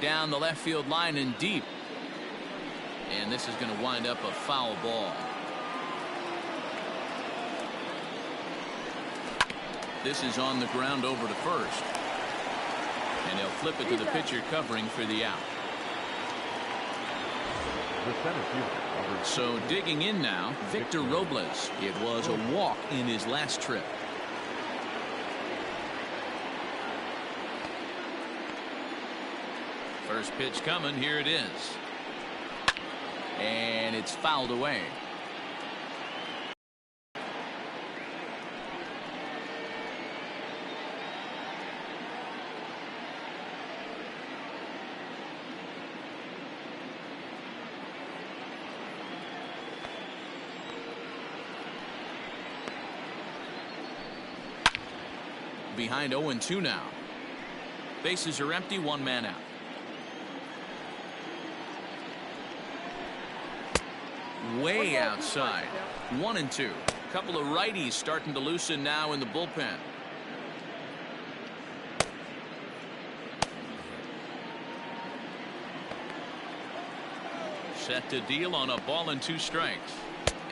down the left field line and deep. And this is going to wind up a foul ball. This is on the ground over to first. And he'll flip it to the pitcher covering for the out. So digging in now, Victor Robles. It was a walk in his last trip. First pitch coming. Here it is. And it's fouled away. Behind 0-2 now. Bases are empty, one man out. Way outside. 1-2. Couple of righties starting to loosen now in the bullpen. Set to deal on a ball and 2 strikes.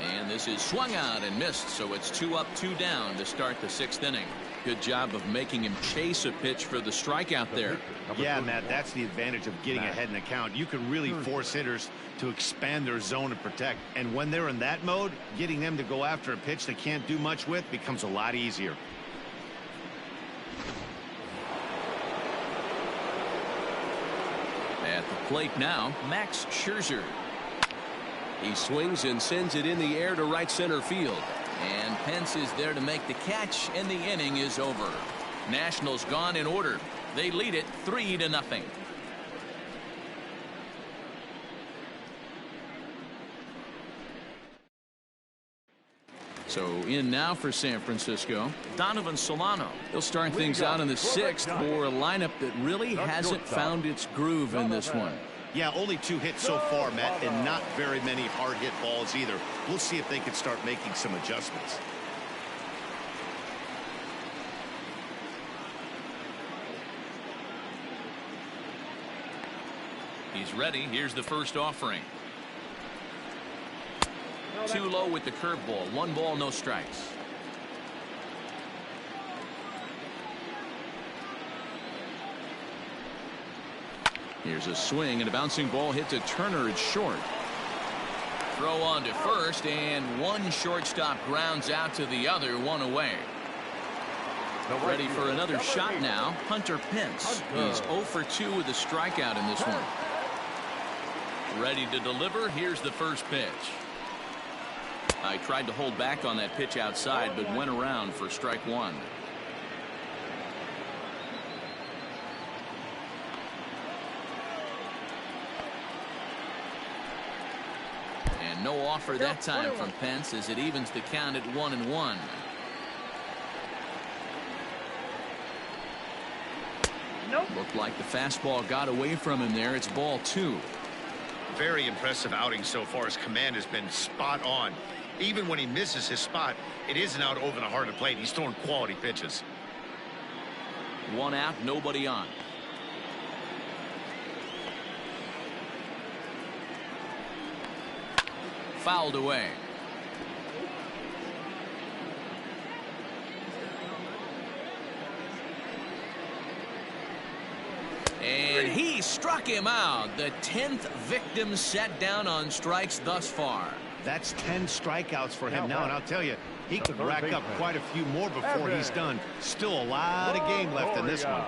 And this is swung out and missed, so it's 2 up, 2 down to start the 6th inning. Good job of making him chase a pitch for the strikeout there. Yeah, Matt, that's the advantage of getting ahead in the count. You can really force hitters to expand their zone and protect. And when they're in that mode, getting them to go after a pitch they can't do much with becomes a lot easier. At the plate now, Max Scherzer. He swings and sends it in the air to right center field. And Pence is there to make the catch, and the inning is over. Nationals gone in order. They lead it 3-0. So in now for San Francisco, Donovan Solano. He'll start things out in the 6th for a lineup that really hasn't found its groove in this one. Yeah, only 2 hits so far, Matt, and not very many hard hit balls either. We'll see if they can start making some adjustments. He's ready. Here's the first offering. Too low with the curveball. 1 ball, no strikes. Here's a swing and a bouncing ball hit to Turner. It's short. Throw on to first, and one shortstop grounds out to the other, 1 away. Ready for another shot now. Hunter Pence. He's 0 for 2 with a strikeout in this one. Ready to deliver. Here's the first pitch. I tried to hold back on that pitch outside, but went around for strike 1. And no offer that time from Pence as it evens the count at 1-1. Looked like the fastball got away from him there. It's ball 2. Very impressive outing so far. His command has been spot on. Even when he misses his spot, it isn't out over the heart of the plate. He's throwing quality pitches. 1 out, nobody on. Fouled away. And he struck him out. The 10th victim set down on strikes thus far. That's 10 strikeouts for him now, and I'll tell you, he could rack up quite a few more before he's done. Still a lot of game left in this one.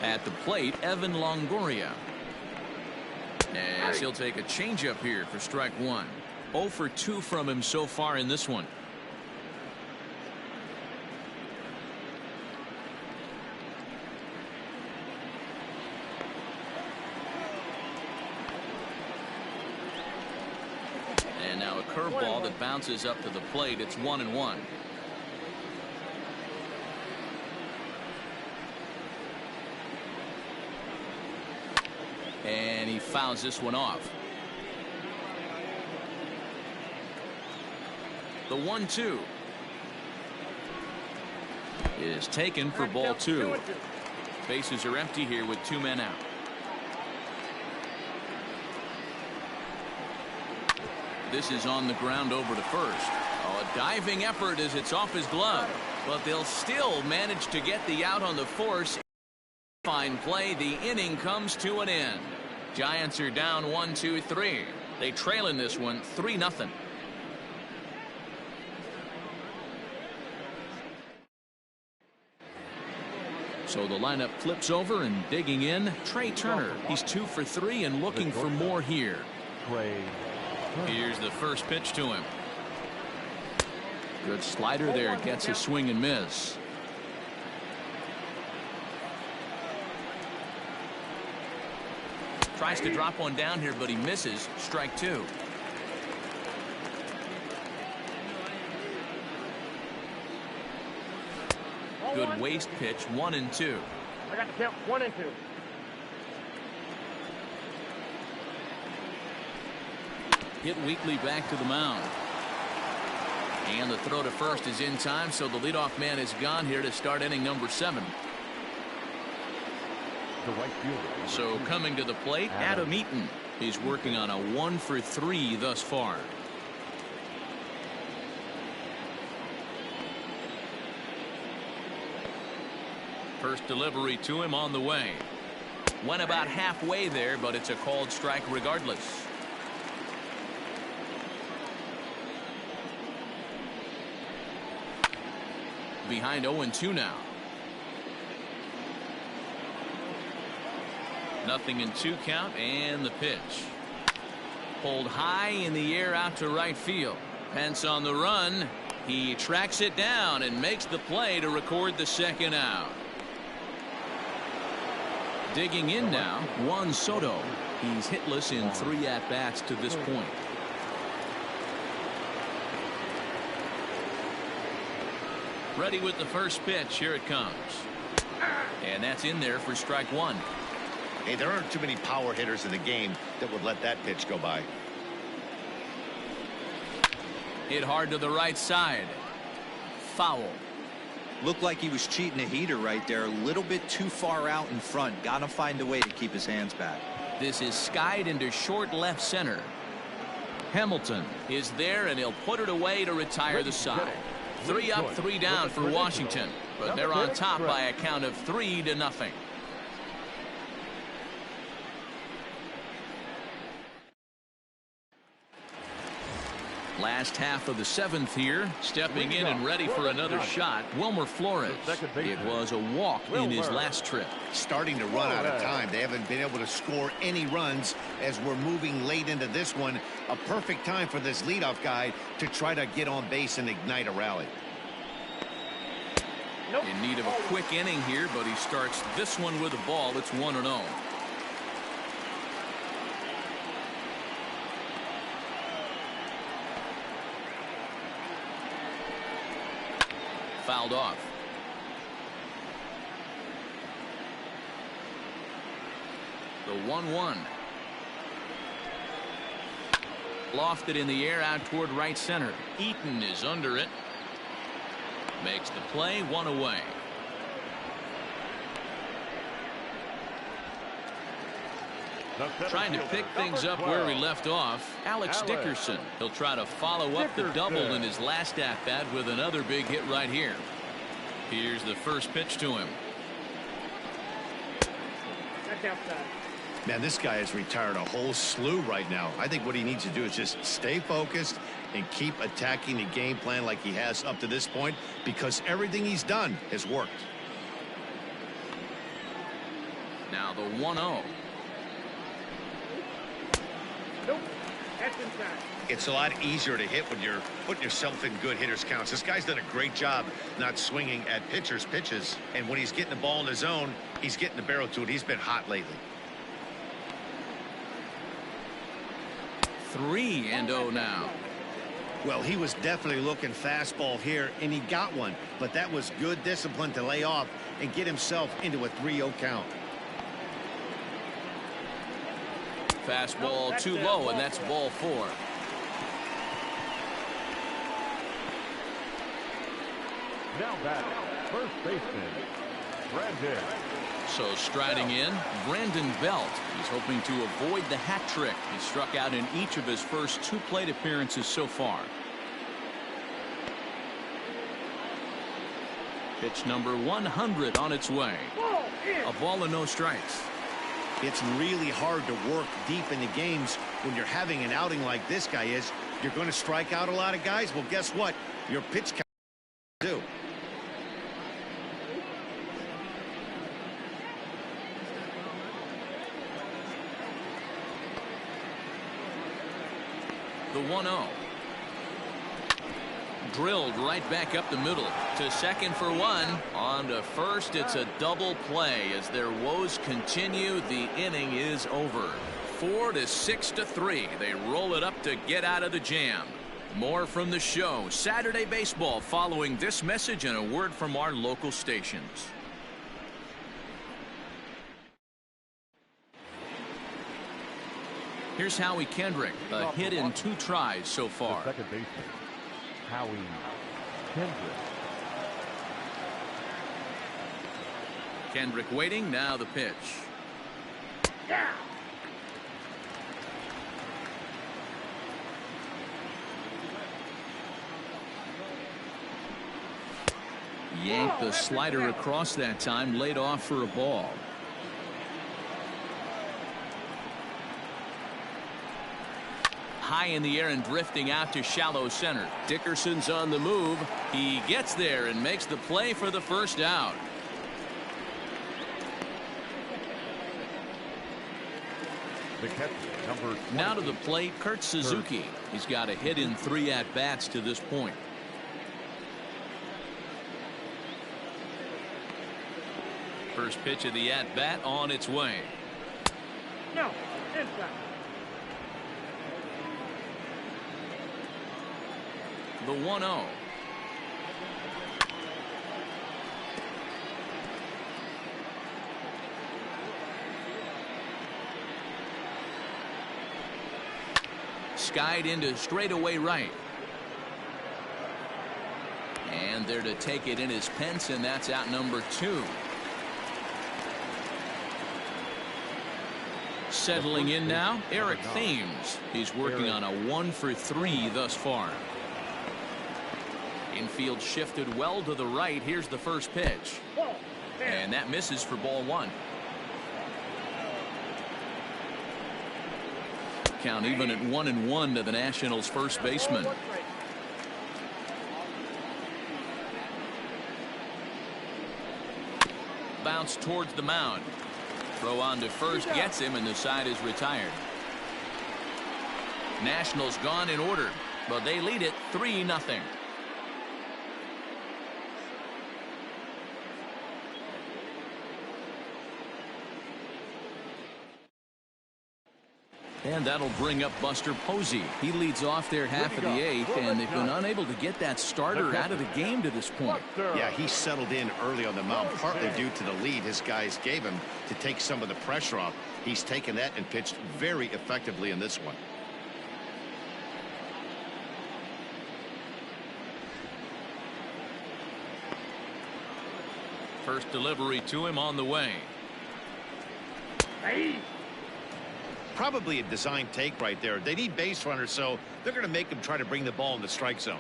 At the plate, Evan Longoria. As he'll take a changeup here for strike 1. 0 for 2 from him so far in this one. And now a curveball that bounces up to the plate. It's 1-1. And he fouls this one off. The 1-2. is taken for ball 2. Bases are empty here with 2 men out. This is on the ground over to first. Oh, a diving effort as it's off his glove, but they'll still manage to get the out on the force. Fine play. The inning comes to an end. Giants are down 1-2-3. They trail in this one 3-0. So the lineup flips over, and digging in, Trey Turner. He's 2 for 3 and looking for more here. Here's the first pitch to him. Good slider there, gets a swing and miss. Tries to drop one down here, but he misses. Strike 2. Good waist pitch, 1-2. I got the count 1-2. Hit weakly back to the mound. And the throw to first is in time, so the leadoff man is gone here to start inning number 7. So coming to the plate, Adam Eaton. He's working on a 1 for 3 thus far. First delivery to him on the way. Went about halfway there, but it's a called strike regardless. Behind 0-2 now. 0-2 count, and the pitch. Pulled high in the air out to right field. Pence on the run. He tracks it down and makes the play to record the second out. Digging in now, Juan Soto. He's hitless in 3 at-bats to this point. Ready with the first pitch. Here it comes. And that's in there for strike 1. Hey, there aren't too many power hitters in the game that would let that pitch go by. Hit hard to the right side. Foul. Looked like he was cheating a heater right there. A little bit too far out in front. Gotta find a way to keep his hands back. This is skied into short left center. Hamilton is there, and he'll put it away to retire the side. 3 up, 3 down for Washington, but they're on top by a count of 3-0. Last half of the 7th here, stepping in and ready for another shot, Wilmer Flores. It was a walk in his last trip. Starting to run out of time. They haven't been able to score any runs as we're moving late into this one. A perfect time for this leadoff guy to try to get on base and ignite a rally. In need of a quick inning here, but he starts this one with a ball. It's 1-0. Fouled off. The 1-1. Lofted in the air out toward right center. Eaton is under it. Makes the play, 1 away. Trying to pick things up where he left off, Alex Dickerson. He'll try to follow up the double in his last at-bat with another big hit right here. Here's the first pitch to him. Man, this guy has retired a whole slew right now. I think what he needs to do is just stay focused and keep attacking the game plan like he has up to this point, because everything he's done has worked. Now the 1-0. Nope. That's inside. It's a lot easier to hit when you're putting yourself in good hitters counts. This guy's done a great job not swinging at pitchers' pitches, and when he's getting the ball in his zone, he's getting the barrel to it. He's been hot lately. 3-0 now. Well, he was definitely looking fastball here, and he got one, but that was good discipline to lay off and get himself into a 3-0 count. Fastball too low, and that's ball 4. Now back, first baseman, Brandon. So striding in, Brandon Belt. He's hoping to avoid the hat trick. He struck out in each of his first 2 plate appearances so far. Pitch number 100 on its way. A ball and no strikes. It's really hard to work deep into games when you're having an outing like this guy is. You're going to strike out a lot of guys. Well, guess what? Your pitch count do. The 1-0. Drilled right back up the middle to second for 1. On to first. It's a double play as their woes continue. The inning is over. 4-6-3. They roll it up to get out of the jam. More from the show. Saturday Baseball following this message and a word from our local stations. Here's Howie Kendrick. A hit in 2 tries so far. The second baseman, Howie Kendrick. Kendrick waiting. Now the pitch. Yanked the slider across that time, laid off for a ball. High in the air and drifting out to shallow center. Dickerson's on the move. He gets there and makes the play for the first out. The catcher, number 20. Now to the plate, Kurt Suzuki. He's got a hit in 3 at-bats to this point. First pitch of the at-bat on its way. No, inside. The 1-0. Skied into straightaway right. And there to take it in is Pence, and that's out number 2. Settling in now, Eric Thames. He's working on a 1-for-3 thus far. Infield shifted well to the right. Here's the first pitch. And that misses for ball 1. Count even at 1-1 to the Nationals' first baseman. Bounce towards the mound. Throw on to first gets him, and the side is retired. Nationals gone in order, but they lead it 3-0. And that'll bring up Buster Posey. He leads off their half of the 8th, and they've been unable to get that starter out of the game to this point. Yeah, he settled in early on the mound, partly due to the lead his guys gave him to take some of the pressure off. He's taken that and pitched very effectively in this one. First delivery to him on the way. Hey. Probably a design take right there. They need base runners, so they're going to make him try to bring the ball in the strike zone.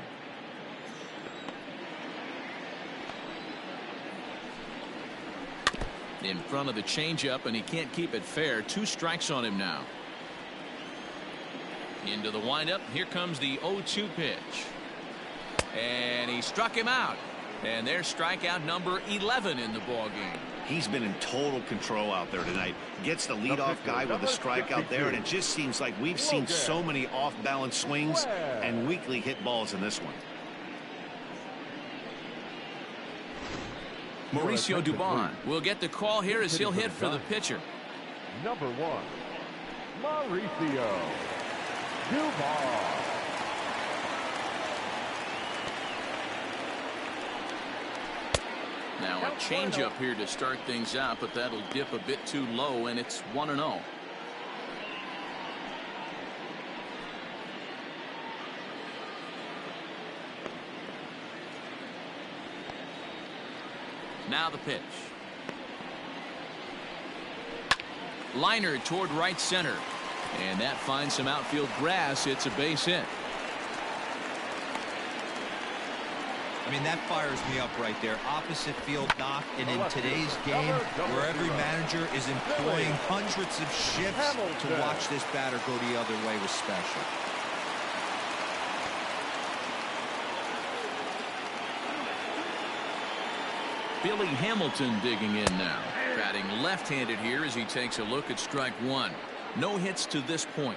In front of the changeup, and he can't keep it fair. 2 strikes on him now. Into the windup. Here comes the 0-2 pitch. And he struck him out. And there's strikeout number 11 in the ballgame. He's been in total control out there tonight. Gets the leadoff guy with a strikeout there, and it just seems like we've seen so many off-balance swings and weakly hit balls in this one. Mauricio Dubon will get the call here as he'll hit for the pitcher. Number 1, Mauricio Dubon. Now a changeup here to start things out, but that'll dip a bit too low, and it's 1-0. Now the pitch. Liner toward right center. And that finds some outfield grass. It's a base hit. I mean, that fires me up right there. Opposite field knock. And in today's game, where every manager is employing hundreds of shifts to watch this batter go the other way was special. Billy Hamilton digging in now. Batting left-handed here as he takes a look at strike one. No hits to this point.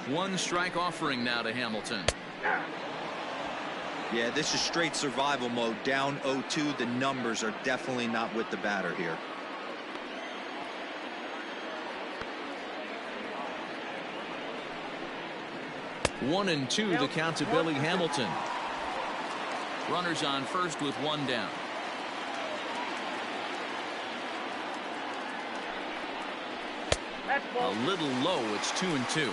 One strike offering now to Hamilton. Yeah, this is straight survival mode. Down 0-2. The numbers are definitely not with the batter here. One and two, the count to Billy Hamilton. Runners on first with one down. A little low. It's 2-2.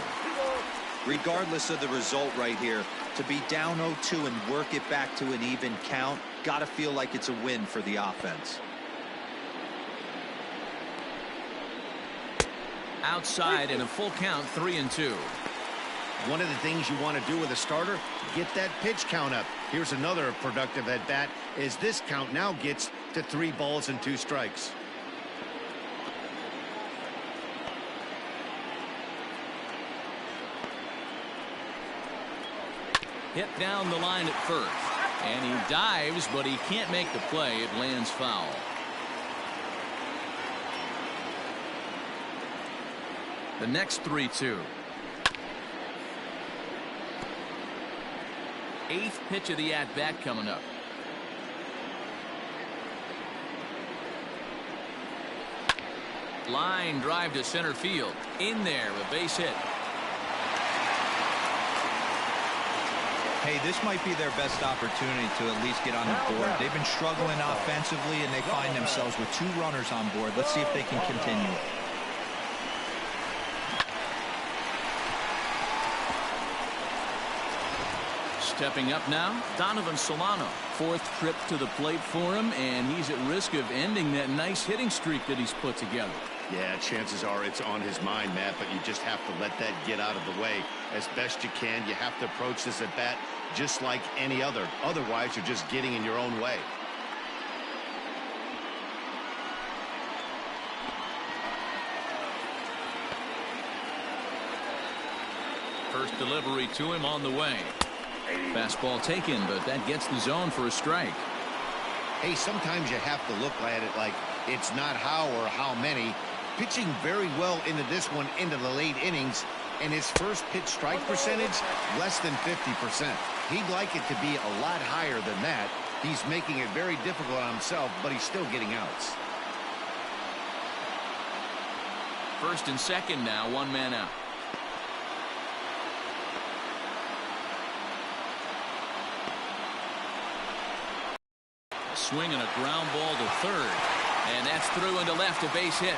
Regardless of the result right here, to be down 0-2 and work it back to an even count, got to feel like it's a win for the offense. Outside in a full count, 3-2. One of the things you want to do with a starter, get that pitch count up. Here's another productive at bat as this count now gets to 3 balls and 2 strikes. Hit down the line at first. And he dives, but he can't make the play. It lands foul. The next 3-2. 8th pitch of the at-bat coming up. Line drive to center field. In there, a base hit. Hey, this might be their best opportunity to at least get on the board. They've been struggling offensively, and they find themselves with 2 runners on board. Let's see if they can continue it. Stepping up now, Donovan Solano. 4th trip to the plate for him, and he's at risk of ending that nice hitting streak that he's put together. Yeah, chances are it's on his mind, Matt, but you just have to let that get out of the way as best you can. You have to approach this at bat just like any other. Otherwise, you're just getting in your own way. First delivery to him on the way. Fastball taken, but that gets the zone for a strike. Hey, sometimes you have to look at it like it's not how or how many. Pitching very well into this one into the late innings, and his first pitch strike percentage less than 50%. He'd like it to be a lot higher than that. He's making it very difficult on himself, but he's still getting outs. First and second now, 1 man out. Swing and a ground ball to third, and that's through into left, a base hit.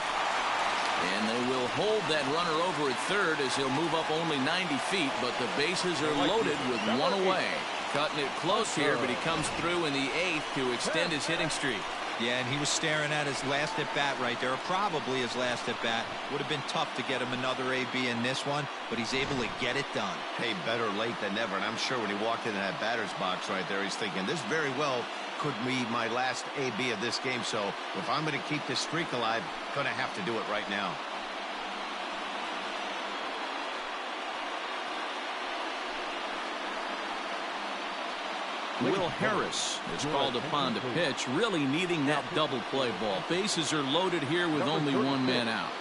And they will hold that runner over at third as he'll move up only 90 feet, but the bases are loaded with 1 away. Cutting it close here, but he comes through in the 8th to extend his hitting streak. Yeah, and he was staring at his last at-bat right there, or probably his last at-bat. Would have been tough to get him another AB in this one, but he's able to get it done. Hey, better late than never, and I'm sure when he walked into that batter's box right there, he's thinking, this very well could be my last AB of this game, so if I'm going to keep this streak alive, going to have to do it right now. Will Harris is called upon to pitch, really needing that double play ball. Bases are loaded here with only 1 man out.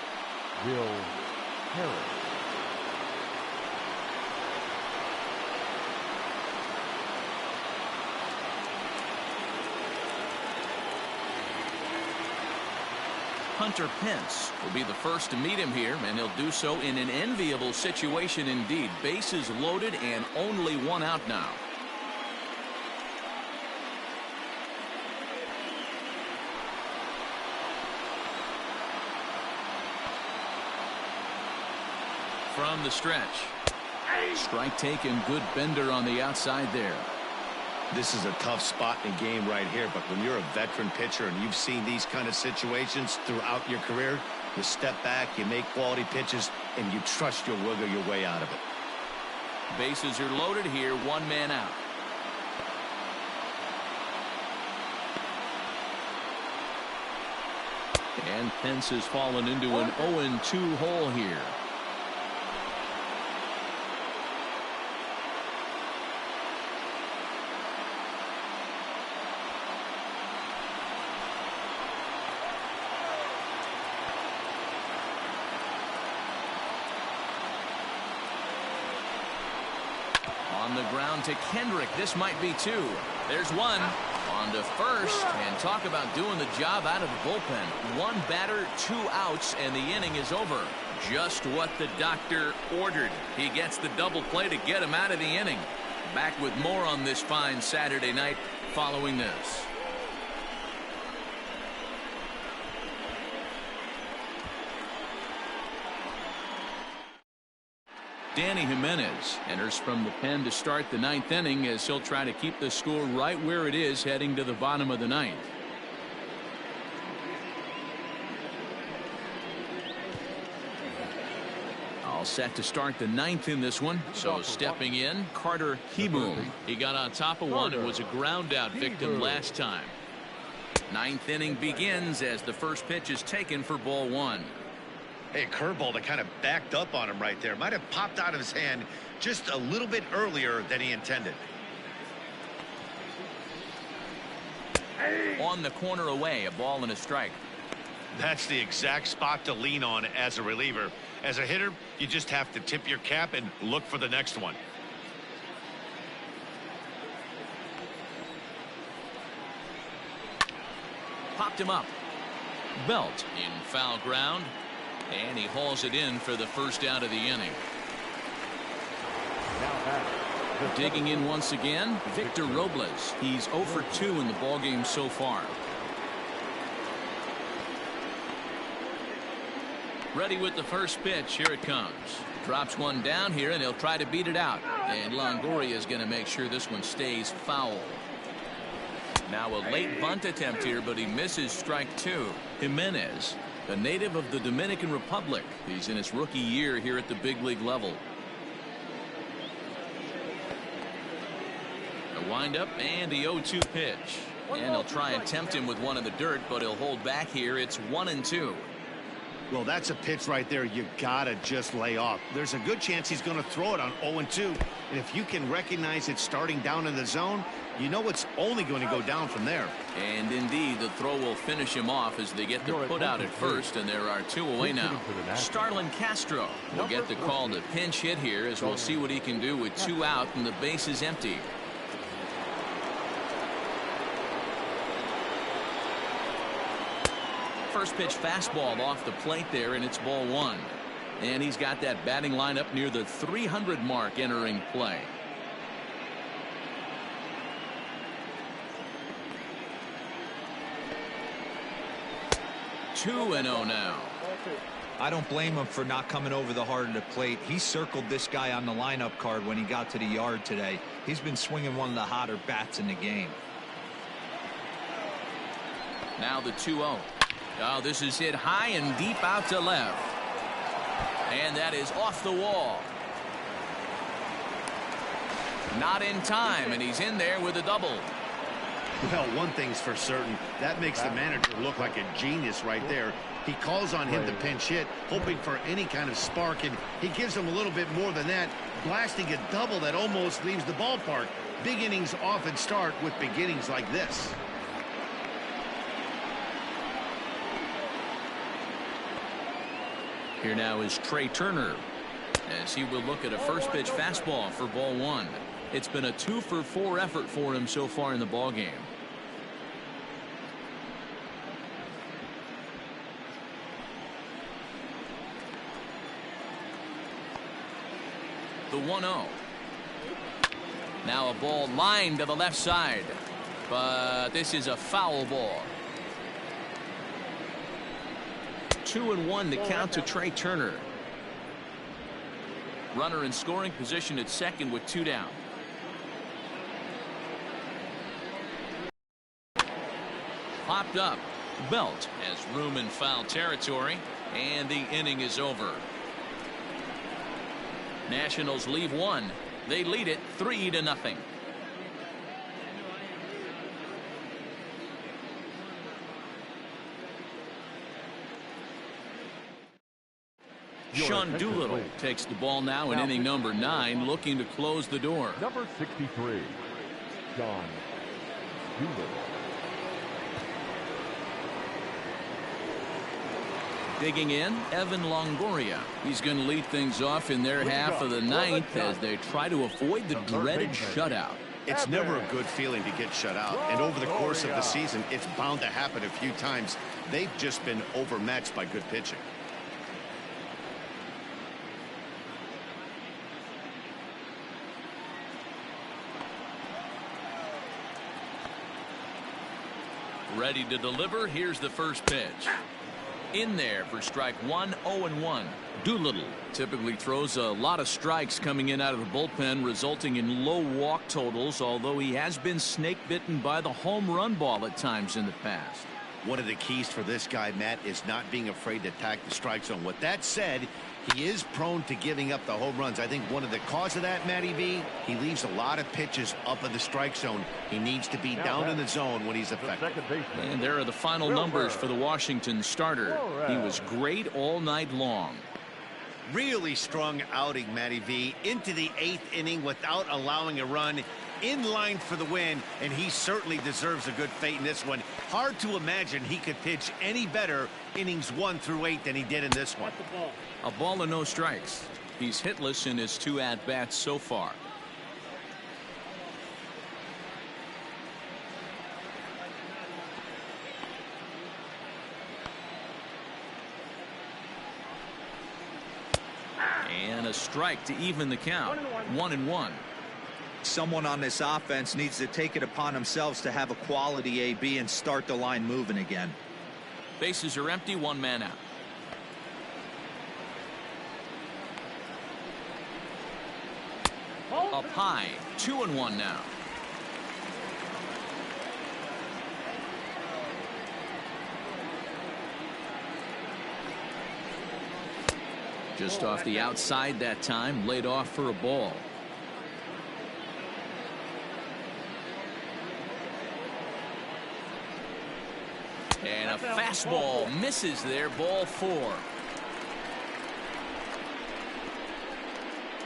Will Harris. Hunter Pence will be the first to meet him here, and he'll do so in an enviable situation indeed. Bases loaded and only 1 out now. from the stretch. Strike taken. Good bender on the outside there. This is a tough spot in the game right here, but when you're a veteran pitcher and you've seen these kind of situations throughout your career, you step back, you make quality pitches, and you trust you'll wiggle your way out of it. Bases are loaded here. One man out. And Pence has fallen into an 0-2 hole here. On the ground to Kendrick. This might be two. There's one. On to first. And talk about doing the job out of the bullpen. One batter, 2 outs, and the inning is over. Just what the doctor ordered. He gets the double play to get him out of the inning. Back with more on this fine Saturday night following this. Danny Jimenez enters from the pen to start the 9th inning as he'll try to keep the score right where it is heading to the bottom of the 9th. All set to start the 9th in this one. So stepping in, Carter Kieboom. He got on top of one and was a ground out victim last time. 9th inning begins as the first pitch is taken for ball 1. Hey, curveball that kind of backed up on him right there. Might have popped out of his hand just a little bit earlier than he intended. On the corner away, a ball and a strike. That's the exact spot to lean on as a reliever. As a hitter, you just have to tip your cap and look for the next one. Popped him up. Belt in foul ground. And he hauls it in for the first out of the inning. Digging in once again, Victor Robles. He's 0 for 2 in the ballgame so far. Ready with the first pitch. Here it comes. Drops one down here, and he'll try to beat it out. And Longoria is going to make sure this one stays foul. Now a late bunt attempt here, but he misses strike 2. Jimenez, a native of the Dominican Republic. He's in his rookie year here at the big league level. A windup and the 0-2 pitch. And he'll try and tempt him with one in the dirt, but he'll hold back here. It's 1-2. Well, that's a pitch right there you gotta just lay off. There's a good chance he's going to throw it on 0-2. And if you can recognize it starting down in the zone, you know it's only going to go down from there. And indeed, the throw will finish him off as they get the put out at first, and there are 2 away now. Starlin Castro will get the call to pinch hit here as we'll see what he can do with 2 out and the base is empty. First pitch fastball off the plate there, and it's ball 1. And he's got that batting lineup near the 300 mark entering play. Two and 0 now. I don't blame him for not coming over the heart of the plate. He circled this guy on the lineup card when he got to the yard today. He's been swinging one of the hotter bats in the game. Now the 2-0. Oh, this is hit high and deep out to left. And that is off the wall. Not in time, and he's in there with a double. Well, one thing's for certain. That makes the manager look like a genius right there. He calls on him to pinch hit, hoping for any kind of spark, and he gives him a little bit more than that, blasting a double that almost leaves the ballpark. Big innings often start with beginnings like this. Here now is Trey Turner as he will look at a first pitch fastball for ball 1. It's been a 2 for 4 effort for him so far in the ball game. The 1-0. Now a ball lined to the left side, but this is a foul ball. 2-1 to count to Trey Turner. Runner in scoring position at second with 2 down. Popped up. Belt has room in foul territory, and the inning is over. Nationals leave 1. They lead it 3-0. Sean Doolittle takes the ball now in inning number 9, looking to close the door. Number 63, Sean Doolittle. Digging in, Evan Longoria. He's going to lead things off in their half of the 9th as they try to avoid the dreaded shutout. It's never a good feeling to get shut out, and over the course of the season, it's bound to happen a few times. They've just been overmatched by good pitching. Ready to deliver. Here's the first pitch. In there for strike 1, 0-1. Doolittle typically throws a lot of strikes coming in out of the bullpen, resulting in low walk totals, although he has been snake bitten by the home run ball at times in the past. One of the keys for this guy, Matt, is not being afraid to attack the strike zone. With that said, he is prone to giving up the home runs. I think one of the cause of that, Matty V, he leaves a lot of pitches up in the strike zone. He needs to be down in the zone when he's effective. And there are the final numbers for the Washington starter. He was great all night long. Really strong outing, Matty V, into the 8th inning without allowing a run, in line for the win, and he certainly deserves a good fate in this one. Hard to imagine he could pitch any better innings 1 through 8 than he did in this one. A ball and no strikes. He's hitless in his 2 at-bats so far. And a strike to even the count. 1-1. Someone on this offense needs to take it upon themselves to have a quality AB and start the line moving again. Bases are empty, 1 man out. Up high, 2-1 now. Just off the outside that time, laid off for a ball. And a fastball misses there, ball 4.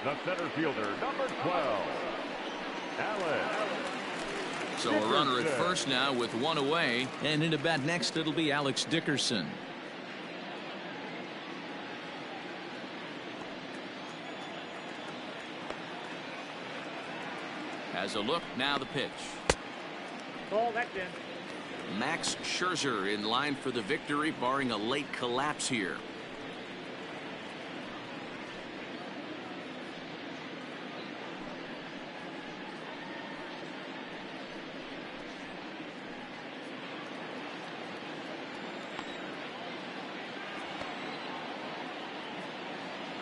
The center fielder, number 12, Alex. So a runner at first now with 1 away, and in to bat next it'll be Alex Dickerson. Has a look, now the pitch. Ball, that's in. Max Scherzer in line for the victory, barring a late collapse here.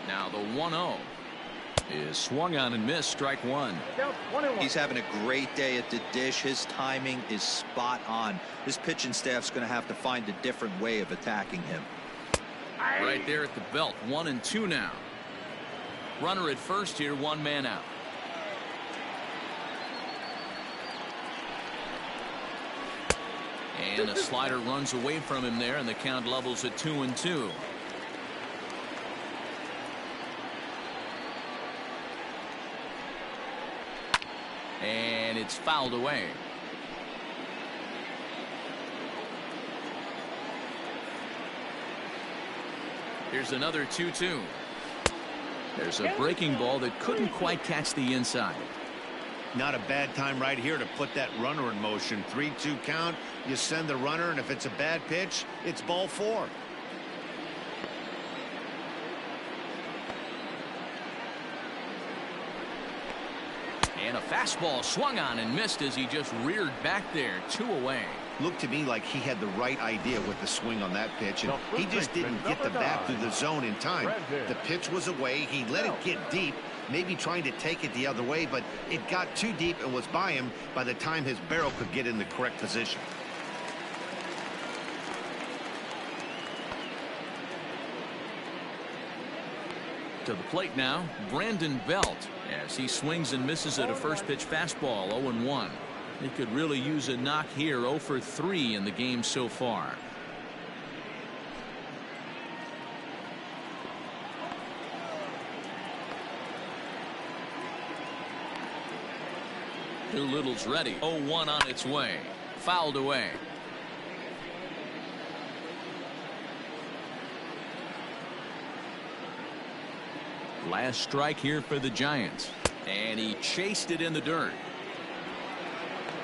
Now the 1-0 is swung on and missed, strike 1. He's having a great day at the dish. His timing is spot on. His pitching staff's going to have to find a different way of attacking him. Right there at the belt, 1-2 now. Runner at first here, 1 man out. And a slider runs away from him there, and the count levels at 2-2. And it's fouled away. Here's another 2-2. There's a breaking ball that couldn't quite catch the inside. Not a bad time right here to put that runner in motion. 3-2 count. You send the runner, and if it's a bad pitch, it's ball 4. And a fastball swung on and missed as he just reared back there. 2 away. looked to me like he had the right idea with the swing on that pitch, and he just didn't get the bat through the zone in time. The pitch was away. He let it get deep, maybe trying to take it the other way, but it got too deep and was by him by the time his barrel could get in the correct position. To the plate now, Brandon Belt, as he swings and misses at a first pitch fastball. 0-1. He could really use a knock here. 0 for 3 in the game so far. Doolittle's ready. 0-1 on its way. Fouled away. Last strike here for the Giants. And he chased it in the dirt.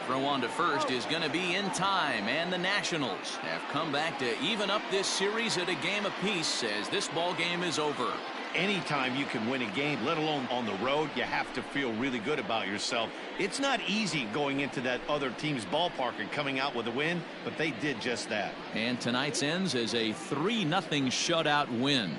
Throw on to first is going to be in time, and the Nationals have come back to even up this series at a game apiece as this ball game is over. Anytime you can win a game, let alone on the road, you have to feel really good about yourself. It's not easy going into that other team's ballpark and coming out with a win, but they did just that. And tonight's ends as a 3-0 shutout win.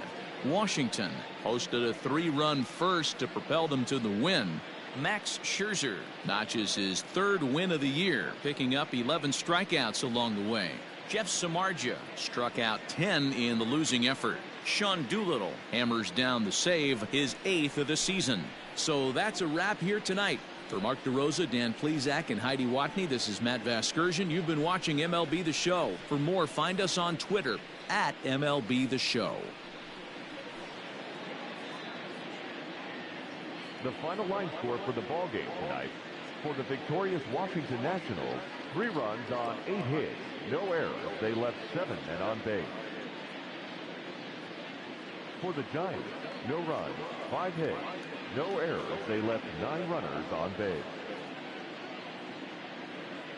Washington posted a 3-run first to propel them to the win. Max Scherzer notches his 3rd win of the year, picking up 11 strikeouts along the way. Jeff Samardzija struck out 10 in the losing effort. Sean Doolittle hammers down the save, his 8th of the season. So that's a wrap here tonight. For Mark DeRosa, Dan Plesac, and Heidi Watney, this is Matt Vasgersian. You've been watching MLB The Show. For more, find us on Twitter at MLB The Show. The final line score for the ball game tonight: for the victorious Washington Nationals, 3 runs on 8 hits, no errors. They left 7 men on base. For the Giants, no runs, 5 hits, no errors. They left 9 runners on base.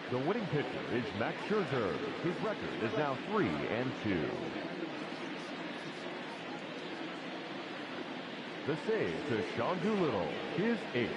The winning pitcher is Max Scherzer. His record is now 3-2. The save to Sean Doolittle, his 8th.